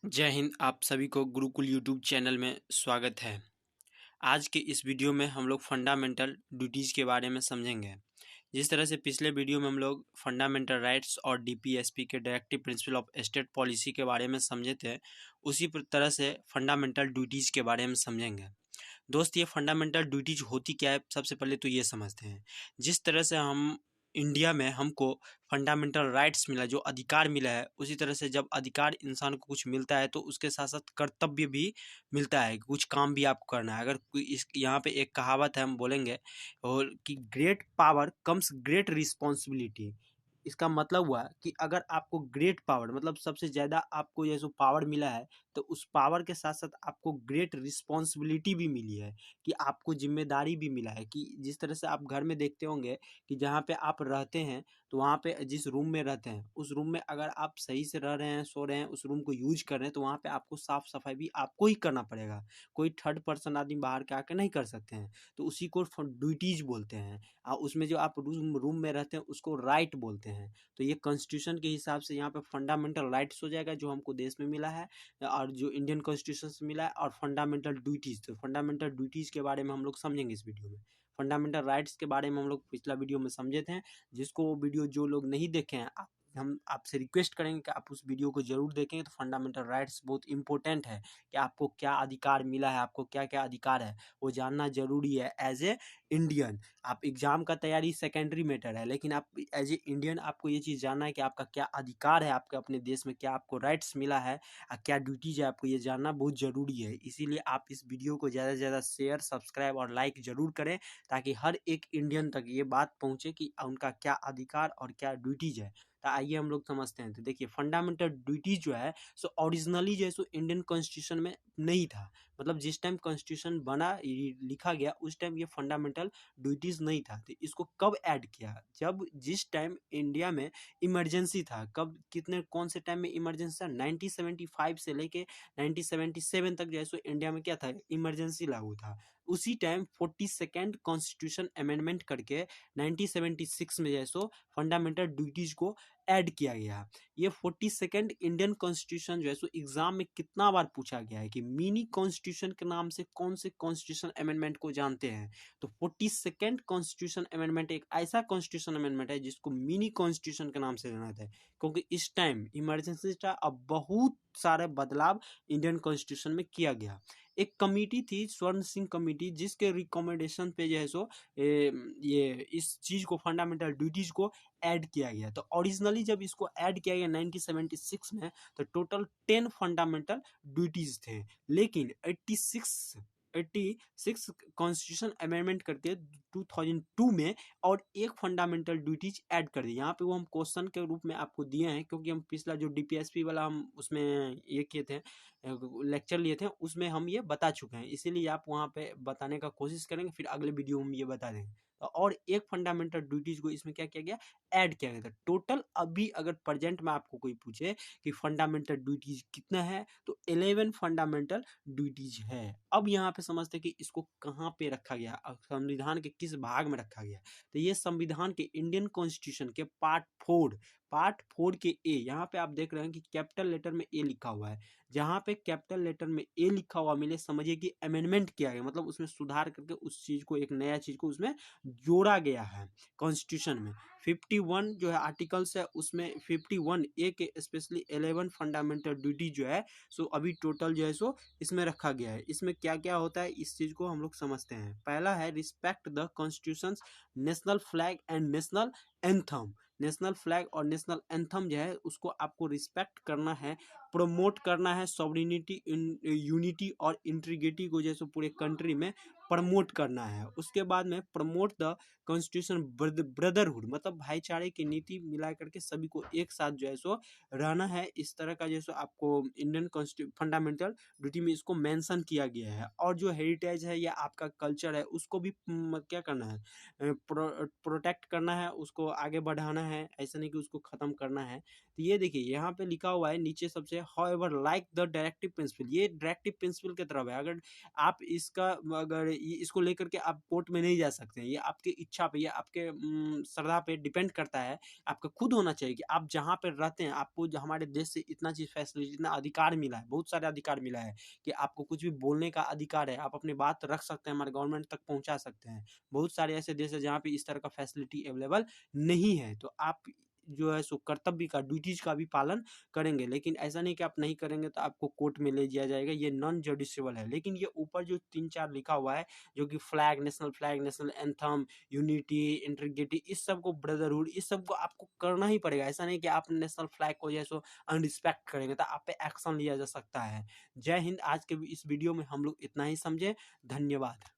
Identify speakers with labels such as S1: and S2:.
S1: जय हिंद। आप सभी को गुरुकुल यूट्यूब चैनल में स्वागत है। आज के इस वीडियो में हम लोग फंडामेंटल ड्यूटीज़ के बारे में समझेंगे। जिस तरह से पिछले वीडियो में हम लोग फंडामेंटल राइट्स और डीपीएसपी के directive principle of state policy के बारे में समझे थे, उसी तरह से फंडामेंटल ड्यूटीज़ के बारे में समझेंगे। दोस्त, ये फंडामेंटल ड्यूटीज होती क्या है, सबसे पहले तो ये समझते हैं। जिस तरह से हम इंडिया में हमको फंडामेंटल राइट्स मिला, जो अधिकार मिला है, उसी तरह से जब अधिकार इंसान को कुछ मिलता है तो उसके साथ साथ कर्तव्य भी मिलता है, कुछ काम भी आपको करना है। अगर कोई इस यहाँ पे एक कहावत है, हम बोलेंगे और कि great power comes great responsibility. इसका मतलब हुआ कि अगर आपको ग्रेट पावर मतलब सबसे ज़्यादा आपको ये जो पावर मिला है, तो उस पावर के साथ साथ आपको ग्रेट रिस्पॉन्सिबिलिटी भी मिली है, कि आपको जिम्मेदारी भी मिला है। कि जिस तरह से आप घर में देखते होंगे कि जहाँ पे आप रहते हैं, तो वहाँ पे जिस रूम में रहते हैं, उस रूम में अगर आप सही से रह रहे हैं, सो रहे हैं, उस रूम को यूज कर रहे हैं, तो वहाँ पे आपको साफ सफाई भी आपको ही करना पड़ेगा। कोई थर्ड पर्सन आदमी बाहर के आके नहीं कर सकते हैं। तो उसी को ड्यूटीज बोलते हैं। उसमें जो आप रूम में रहते हैं उसको राइट बोलते हैं। तो ये कॉन्स्टिट्यूशन के हिसाब से यहाँ पे फंडामेंटल राइट्स हो जाएगा, जो हमको देश में मिला है और जो इंडियन कॉन्स्टिट्यूशन से मिला है, और फंडामेंटल ड्यूटीज। तो फंडामेंटल ड्यूटीज के बारे में हम लोग समझेंगे इस वीडियो में। फंडामेंटल राइट्स के बारे में हम लोग पिछला वीडियो में समझे थे। जिसको वो वीडियो जो लोग नहीं देखे हैं, हम आपसे रिक्वेस्ट करेंगे कि आप उस वीडियो को जरूर देखें। तो फंडामेंटल राइट्स बहुत इंपॉर्टेंट है कि आपको क्या अधिकार मिला है, आपको क्या क्या अधिकार है, वो जानना जरूरी है एज ए इंडियन। आप एग्जाम का तैयारी सेकेंडरी मैटर है, लेकिन आप एज ए इंडियन आपको ये चीज़ जानना है कि आपका क्या अधिकार है, आपके अपने देश में क्या आपको राइट्स मिला है, क्या ड्यूटीज है, आपको ये जानना बहुत ज़रूरी है। इसीलिए आप इस वीडियो को ज़्यादा से ज़्यादा शेयर, सब्सक्राइब और लाइक ज़रूर करें, ताकि हर एक इंडियन तक ये बात पहुँचे कि उनका क्या अधिकार और क्या ड्यूटीज है। तो आइए हम लोग समझते हैं। तो देखिए, फंडामेंटल ड्यूटीज जो है सो ओरिजिनली जो है सो इंडियन कॉन्स्टिट्यूशन में नहीं था। मतलब जिस टाइम कॉन्स्टिट्यूशन बना, लिखा गया, उस टाइम ये फंडामेंटल ड्यूटीज नहीं था। तो इसको कब ऐड किया? जब जिस टाइम इंडिया में इमरजेंसी था। कब, कितने, कौन से टाइम में इमरजेंसी था? 1975 से लेके 1977 तक जो है सो इंडिया में क्या था? इमरजेंसी लागू था। उसी टाइम 42nd कॉन्स्टिट्यूशन अमेंडमेंट करके 1976 में जो है सो फंडामेंटल ड्यूटीज को ऐड किया गया। ये 42nd इंडियन कॉन्स्टिट्यूशन जो है सो एग्जाम में कितना बार पूछा गया है कि मिनी कॉन्स्टिट्यूशन के नाम से कौन से कॉन्स्टिट्यूशन अमेंडमेंट को जानते हैं? तो 42nd कॉन्स्टिट्यूशन अमेंडमेंट एक ऐसा कॉन्स्टिट्यूशन अमेंडमेंट है जिसको मिनी कॉन्स्टिट्यूशन के नाम से जाना जाता है, क्योंकि इस टाइम इमरजेंसी था। अब बहुत सारे बदलाव इंडियन कॉन्स्टिट्यूशन में किया गया। एक कमेटी थी, स्वर्ण सिंह कमेटी, जिसके रिकमेंडेशन पे जो है सो ये इस चीज को, फंडामेंटल ड्यूटीज को ऐड किया गया। तो ओरिजिनली जब इसको ऐड किया गया 1976 में, तो टोटल 10 फंडामेंटल ड्यूटीज थे। लेकिन 86 कॉन्स्टिट्यूशन अमेंडमेंट करके 2002 में और एक फंडामेंटल ड्यूटीज ऐड कर दी। यहाँ पे वो हम क्वेश्चन के रूप में आपको दिए हैं, क्योंकि हम पिछला जो डीपीएसपी वाला हम उसमें ये किए थे, लेक्चर लिए थे, उसमें हम ये बता चुके हैं। इसीलिए आप वहाँ पे बताने का कोशिश करेंगे, फिर अगले वीडियो में ये बता देंगे। और एक फंडामेंटल ड्यूटीज को इसमें क्या किया गया? ऐड किया गया था। टोटल अभी अगर प्रेजेंट में आपको कोई पूछे कि फंडामेंटल ड्यूटीज कितना है, तो 11 फंडामेंटल ड्यूटीज है। अब यहाँ पे समझते हैं कि इसको कहाँ पे रखा गया, संविधान के किस भाग में रखा गया। तो ये संविधान के इंडियन कॉन्स्टिट्यूशन के पार्ट 4 के ए, यहाँ पे आप देख रहे हैं कि कैपिटल लेटर में ए लिखा हुआ है। जहाँ पे कैपिटल लेटर में ए लिखा हुआ मिले, समझिए कि अमेंडमेंट किया गया, मतलब उसमें सुधार करके उस चीज को, एक नया चीज को उसमें जोड़ा गया है कॉन्स्टिट्यूशन में। 51 जो है आर्टिकल्स है, उसमें 51 ए के स्पेशली 11 फंडामेंटल ड्यूटी जो है सो अभी टोटल जो है सो इसमें रखा गया है। इसमें क्या क्या होता है, इस चीज को हम लोग समझते हैं। पहला है respect the constitution, national flag and national anthem. National flag और नेशनल एंथम जो है उसको आपको रिस्पेक्ट करना है, प्रमोट करना है। सॉवरेनिटी, यूनिटी और इंटीग्रिटी को जैसे पूरे कंट्री में प्रमोट करना है। उसके बाद में प्रमोट द कॉन्स्टिट्यूशन ब्रदरहुड, मतलब भाईचारे की नीति मिला करके सभी को एक साथ जो है सो रहना है। इस तरह का जैसे आपको इंडियन फंडामेंटल ड्यूटी में इसको मेंशन किया गया है। और जो हेरिटेज है या आपका कल्चर है, उसको भी क्या करना है? प्रोटेक्ट करना है, उसको आगे बढ़ाना है, ऐसा नहीं कि उसको खत्म करना है। तो ये देखिए यहाँ पे लिखा हुआ है नीचे सबसे, however like the directive principle, ये डायरेक्टिव प्रिंसिपल की तरफ है। अगर आप इसका, अगर ये इसको लेकर के आप कोर्ट में नहीं जा सकते हैं। ये आपकी इच्छा पे या आपके श्रद्धा पे डिपेंड करता है। आपका खुद होना चाहिए कि आप जहाँ पे रहते हैं, आपको जो हमारे देश से इतना चीज़ फैसिलिटी, इतना अधिकार मिला है, बहुत सारे अधिकार मिला है कि आपको कुछ भी बोलने का अधिकार है, आप अपनी बात रख सकते हैं, हमारे गवर्नमेंट तक पहुँचा सकते हैं। बहुत सारे ऐसे देश हैं जहाँ पे इस तरह का फैसिलिटी अवेलेबल नहीं है, तो आप जो है सो कर्तव्य का, ड्यूटीज़ का भी पालन करेंगे। लेकिन ऐसा नहीं कि आप नहीं करेंगे तो आपको कोर्ट में ले जाया जाएगा, ये नॉन जुडिशियल है। लेकिन ये ऊपर जो 3-4 लिखा हुआ है, जो कि flag, national anthem, unity, integrity, इस सब को, ब्रदरहुड, इस सब को आपको करना ही पड़ेगा। ऐसा नहीं कि आप नेशनल फ्लैग को जो है सो अनरिस्पेक्ट करेंगे तो आप पे एक्शन लिया जा सकता है। जय हिंद। आज के इस वीडियो में हम लोग इतना ही समझे। धन्यवाद।